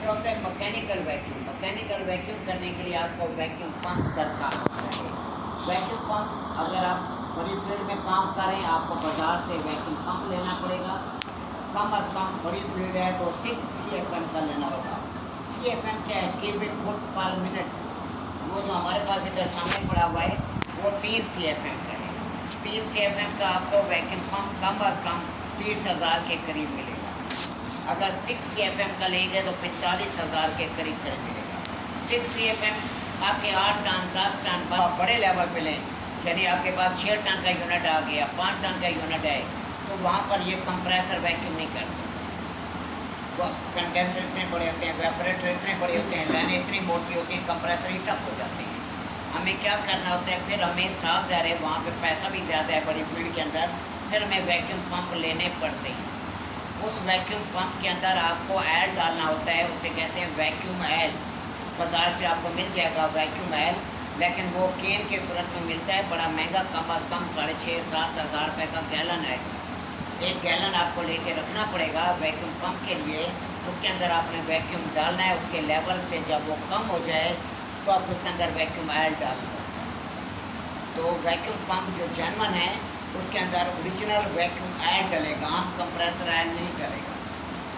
दूसरा होता है मैकेनिकल वैक्यूम। मैकेनिकल वैक्यूम करने के लिए आपको वैक्यूम पंप दरकार होता है। वैक्यूम पंप अगर आप बड़ी फील्ड में काम करें आपको बाज़ार से वैक्यूम पंप लेना पड़ेगा। कम अज़ कम बड़ी फील्ड है तो 6 CFM का लेना होगा। CFM क्या है? क्यूबिक फुट पर मिनट। वो जो हमारे पास इधर सामने पड़ा हुआ है वो 3 CFM का है। 3 CFM का आपको वैक्यूम पंप कम अज़ कम 30,000 के करीब मिलेगा। अगर 6 CFM का लेंगे तो 45,000 के करीब मिलेगा। 6 CFM आपके 8 टन 10 टन बड़े लेवल पे लें, यानी आपके पास 6 टन का यूनिट आ गया, 5 टन का यूनिट है, तो वहाँ पर ये कंप्रेसर वैक्यूम नहीं कर सकते। वो कंडेंसर इतने बड़े होते हैं, वेपरेटर इतने बड़े होते हैं, लाइनें इतनी मोटी होती हैं, कंप्रेसर ही टफ हो जाते हैं। हमें क्या करना होता है, फिर हमें साफ ज़ाहिर है वहाँ पे पैसा भी ज़्यादा है बड़ी फील्ड के अंदर, फिर हमें वैक्यूम पंप लेने पड़ते हैं। उस वैक्यूम पंप के अंदर आपको एल डालना होता है, उसे कहते हैं वैक्यूम एल। बाज़ार से आपको मिल जाएगा वैक्यूम एल, लेकिन वो केन के सूरत में मिलता है, बड़ा महंगा, कम अज़ कम 6,500-7 हज़ार रुपये का गैलन है। 1 गैलन आपको लेके रखना पड़ेगा वैक्यूम पंप के लिए। उसके अंदर आपने वैक्यूम डालना है, उसके लेवल से जब वो कम हो जाए तो आप उसके अंदर वैक्यूम एल डालना। तो वैक्यूम पंप जो जेन्युइन है उसके अंदर ओरिजिनल वैक्यूम एल डलेगा, आम कंप्रेसर एल नहीं डलेगा।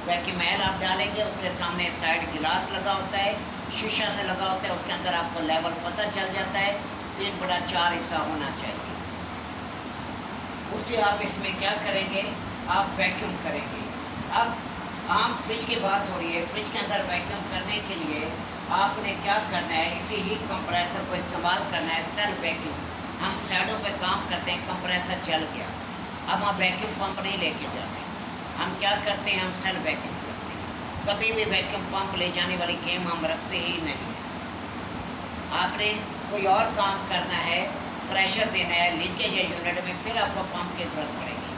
वैक्यूम एल आप डालेंगे, उसके सामने साइड गिलास लगा होता है, शीशा से लगा होता है, उसके अंदर आपको लेवल पता चल जाता है, 3/4 हिस्सा होना चाहिए। उससे आप इसमें क्या करेंगे, आप वैक्यूम करेंगे। अब आम फ्रिज की बात हो रही है, फ्रिज के अंदर वैक्यूम करने के लिए आपने क्या करना है, इसी ही कंप्रेसर को इस्तेमाल करना है, सेल्फ वैक्यूम। हम साइडों पे काम करते हैं, कंप्रेसर चल गया, अब हम वैक्यूम पंप नहीं लेके जाते, हम क्या करते हैं, हम सेल्फ वैक्यूम करते हैं। कभी भी वैक्यूम पंप ले जाने वाली गेम हम रखते ही नहीं। आपने कोई और काम करना है, प्रेशर देना है लीकेज है यूनिट में, फिर आपको पंप की ज़रूरत पड़ेगी।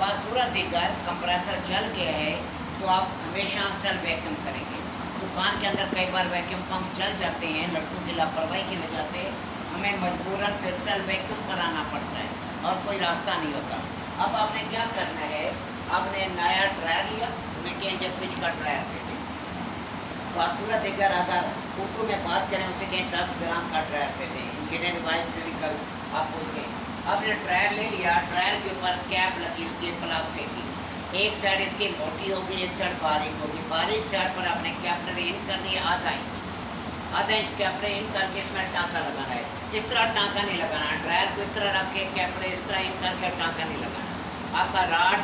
बसूरत दीगर कंप्रेसर जल गया है तो आप हमेशा सेल्फ वैक्यूम करेंगे। दुकान के अंदर कई बार वैक्यूम पंप जल जाते हैं, लड़कों की लापरवाही की वजह से हमें मजबूरन फिर सेल्फ वैक्यूम कराना पड़ता है और कोई रास्ता नहीं होता। अब आपने क्या करना है, आपने नया ड्रायर लिया, उन्हें कहेंगे फ्रिज का ड्रायर दे दें। बसूरत दीगर अगर उर्दू में बात करें उसे कहें 10 ग्राम का ड्रायर दे दें, इंजीनियरिंग वाइज फिजिकल आप बोलते। आपने ड्रायर ले लिया, ड्रायर के ऊपर कैप लगी होती है प्लास्टिक की, एक साइड इसकी मोटी होगी, एक साइड बारीक होगी। बारीक साइड पर आपने कैप इन करनी है आधा इंच कैप इन करके इसमें टाँका लगाना है। इस तरह टाँका नहीं लगाना, ड्रायर को इस तरह रख के कैप इस तरह इन करके टाँका नहीं लगाना। आपका राड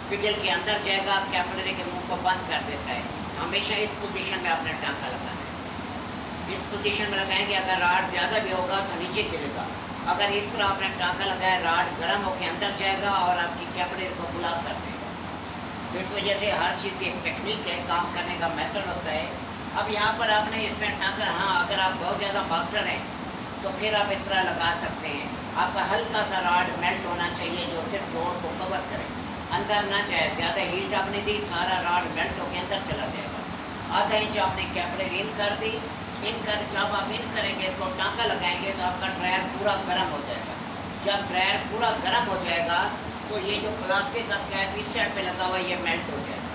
पिघल के अंदर जाएगा, कैपलरी के मुंह को बंद कर देता है। हमेशा इस पोजीशन में आपने टाँका लगाना है, इस पोजीशन में लगाएंगे। अगर राड ज़्यादा भी होगा तो नीचे गिरेगा। अगर इस तरह आपने टाँका लगाया, राड गर्म होकर अंदर जाएगा और आपकी कैपलरी को गुलाब कर देगा। तो इस वजह से हर चीज़ की एक टेक्निक है, काम करने का मेथड होता है। अब यहाँ पर आपने इसमें टाँका, हाँ अगर आप बहुत ज़्यादा मास्टर हैं तो फिर आप इस तरह लगा सकते हैं। आपका हल्का सा राड मेल्ट होना चाहिए जो सिर्फ रोड को कवर करे, अंदर ना जाए। ज़्यादा हीट आपने दी, सारा राड मेल्ट होकर अंदर चला जाएगा। आधा इंच आपने कैपलरी इन कर दी, इन कर जब आप इन करेंगे तो टाँका लगाएंगे तो आपका ड्रायर पूरा गर्म हो जाएगा। जब ड्रायर पूरा गर्म हो जाएगा तो ये जो प्लास्टिक का कैप इस साइड पे लगा हुआ है ये मेल्ट हो जाएगा।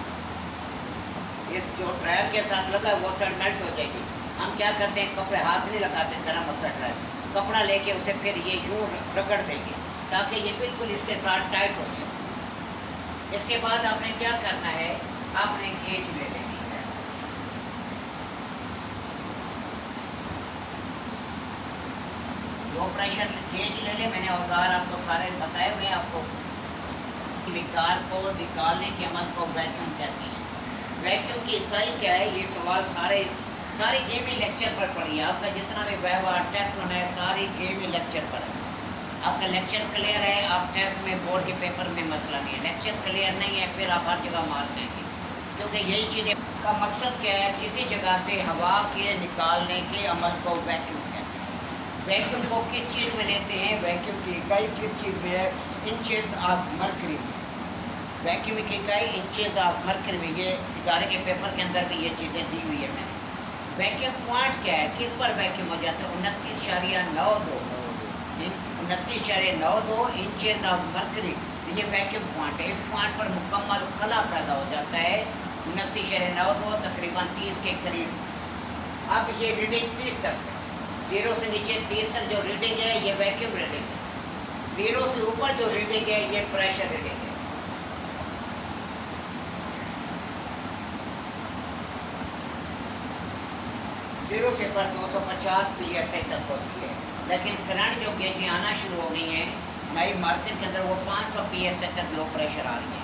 इस जो ड्रायर के साथ लगा है वो साइड मेल्ट हो जाएगी। हम क्या करते हैं, कपड़े हाथ नहीं लगाते, गर्म होता ड्रायर, कपड़ा लेके उसे फिर ये यूँ रगड़ देंगे ताकि ये बिल्कुल इसके साथ टाइट हो जाए। इसके बाद आपने क्या करना है, आपने गेज ले लेनी है। लो प्रेशर गेज ले ले, मैंने औजार आपको सारे बताए हुए हैं। आपको विकार को निकालने के अमल को वैक्यूम कहते हैं। वैक्यूम की इकाई क्या है, ये सवाल सारी गेम ही लेक्चर पर पड़ी है। आपका जितना भी व्यवहार टेस्ट होना है सारी गेम ही लेक्चर पर है। आपका लेक्चर क्लियर है, आप टेस्ट में बोर्ड के पेपर में मसला नहीं है। लेक्चर क्लियर नहीं है फिर आप हर जगह मार जाएंगे, क्योंकि यही चीज़ें का मकसद क्या है, किसी जगह से हवा के निकालने के अमल को वैक्यूम कहते हैं। वैक्यूम को किस चीज़ में लेते हैं, वैक्यूम की इकाई किस चीज़ में है, इंचेस ऑफ मर्करी में। वैक्यूम की इकाई इंचेस ऑफ मर्करी में, ये इदारे के पेपर के अंदर भी ये चीज़ें दी हुई है मैंने। वैक्यूम पॉइंट क्या है, किस पर वैक्यूम हो जाता है, 29.92 इंचेस ऑफ मर्करी, ये वैक्यूम पॉइंट है। इस पॉइंट पर मुकम्मल खला पैदा हो जाता है, 29.92 तकरीबन 30 के करीब। अब ये रीडिंग 30 तक है, 0 से नीचे 30 तक जो रीडिंग है ये वैक्यूम रीडिंग है। 0 से ऊपर जो रीडिंग है ये प्रेशर रीडिंग है। 0 से पर 250 PSI तक होती है, लेकिन करंट जो गेजें आना शुरू हो गई हैं नई मार्केट के अंदर, वो 500 PSI तक लो प्रेशर आ रही है।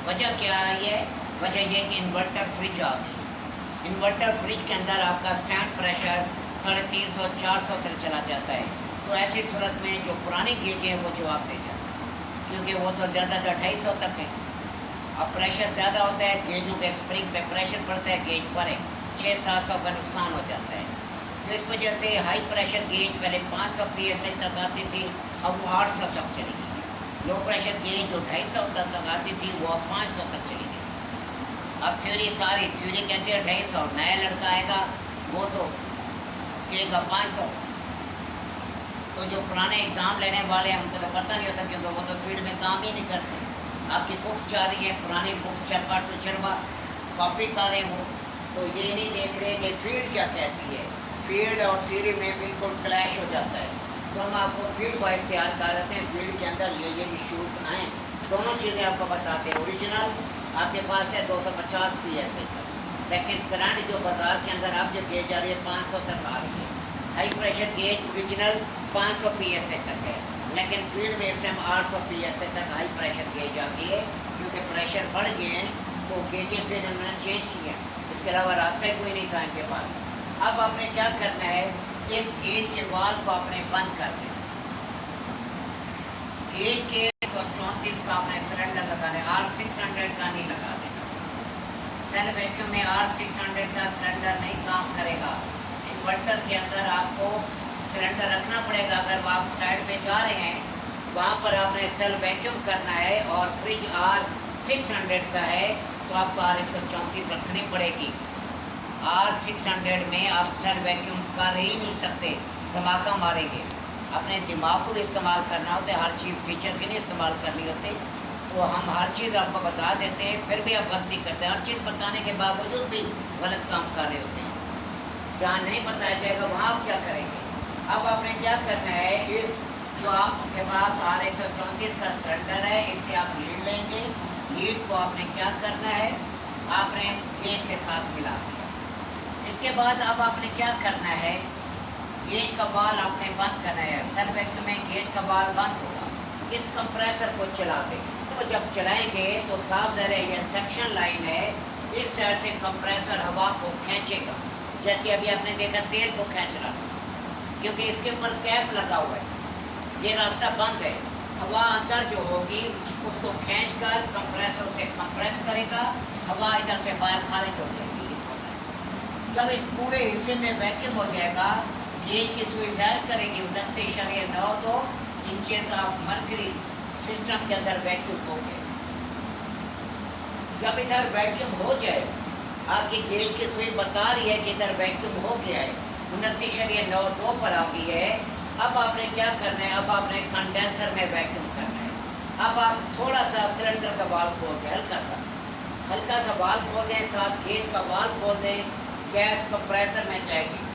वजह क्या है? वजह यह कि इन्वर्टर फ्रिज आ गई। इन्वर्टर फ्रिज के अंदर आपका स्टैंड प्रेशर 350-400 तक चला जाता है। तो ऐसी सूरत में जो पुरानी गेजें हैं वो जवाब दे जाती है, क्योंकि वो तो ज़्यादा 250 तक है। अब प्रेशर ज़्यादा होता है, गेजों के स्प्रिंग पे प्रेशर पड़ता है, गेज पर 600-700 का नुकसान हो जाता है। तो इस वजह से हाई प्रेशर गेज पहले 500 PSI तक आती थी, अब वो 800 तक चली गई। लो प्रेशर गेज जो 250 तक आती थी वो अब 500 तक चली गई। अब थ्योरी कहती है 250, नया लड़का आएगा वो तो कहेगा 500। तो जो पुराने एग्ज़ाम लेने वाले हैं उनको तो पता नहीं होता, क्योंकि वो तो फील्ड में काम ही नहीं करते। आपकी बुक्स जा रही है, पुरानी बुक्स चरपा टू चरपा कॉपी कर रहे हो, तो ये नहीं देख रहे कि फील्ड क्या कहती है। फील्ड और थ्योरी में बिल्कुल क्लैश हो जाता है। तो हम आपको फील्ड वाइज तैयार कर रहे हैं, फील्ड के अंदर ये इशूज़ आए, दोनों चीज़ें आपको बताते हैं। ओरिजिनल आपके पास है 250 PSI तक, लेकिन करंट जो बाज़ार के अंदर आप जो गेज आ रही है 500 तक आ रही है। High pressure gauge original 500 PSI तक है, लेकिन फील्ड में इस टाइम 800 PSI तक हाई प्रेशर गेज आ गई है, क्योंकि प्रेशर बढ़ गए हैं तो गेजें फिर उन्होंने चेंज किया। इसके अलावा रास्ता ही कोई नहीं था इनके पास। अब आपने क्या करना है, इस गेज के वाल को आपने बंद कर देना। गेज के 134 का आपने सिलेंडर लगाना है, R600 का नहीं लगा देना। सेल वैक्यूम में R600 का सिलेंडर नहीं काम करेगा। इन्वर्टर के अंदर आपको सिलेंडर रखना पड़ेगा। अगर आप साइड पे जा रहे हैं वहाँ पर आपने सेल वैक्यूम करना है और फ्रिज R600 का है तो आपको R134 रखनी पड़ेगी। R600 में आप सेल वैक्यूम कर ही नहीं सकते, धमाका मारेंगे। अपने दिमाग को भी इस्तेमाल करना होता है, हर चीज़ फीचर की नहीं इस्तेमाल करनी होती। तो हम हर चीज़ आपको बता देते हैं, फिर भी आप गलती करते हैं। हर चीज़ बताने के बावजूद भी गलत काम कर रहे होते हैं। जहाँ नहीं बताया जाएगा वहाँ आप क्या करेंगे। अब आपने क्या करना है, इस जो आपके पास R134 का सिलेंडर है, इससे आप लीड लेंगे। लीड को आपने क्या करना है, आपने गेज के साथ मिला दिया। इसके बाद अब आपने क्या करना है, गेज का बाल आपने बंद करना है। सेल वैक्यूम में गेज का बाल बंद होगा। इस कंप्रेसर को चला दें। तो जब चलाएंगे तो साफ ज़रा ये सेक्शन लाइन है, इस साइड से कंप्रेसर हवा को खींचेगा, जैसे अभी आपने देखा तेल को खींच रहा, क्योंकि इसके ऊपर कैप लगा हुआ है। ये रास्ता बंद है, हवा अंदर जो होगी उसको खींचकर कंप्रेसर से कंप्रेस करेगा, हवा इधर से बाहर खारिज हो जाएगी। जब इस पूरे हिस्से में वैक्यूम हो जाएगा, गेज की सुई जाहिर करेगी 29.92 इंचेस ऑफ मर्करी सिस्टम के अंदर वैक्यूम हो गए। जब इधर वैक्यूम हो जाए, आपकी गेज की सुई बता रही है कि इधर वैक्यूम हो गया है, 29.92 पर आ गई है। अब आपने क्या करना है, अब आपने कंडेंसर में वैक्यूम करना है। अब आप थोड़ा सा सिलेंडर का वाल्व खोल दें, हल्का सा वाल्व खोल दें, साथ गेज का वाल्व खोल दें, गैस कंप्रेसर में जाएगी।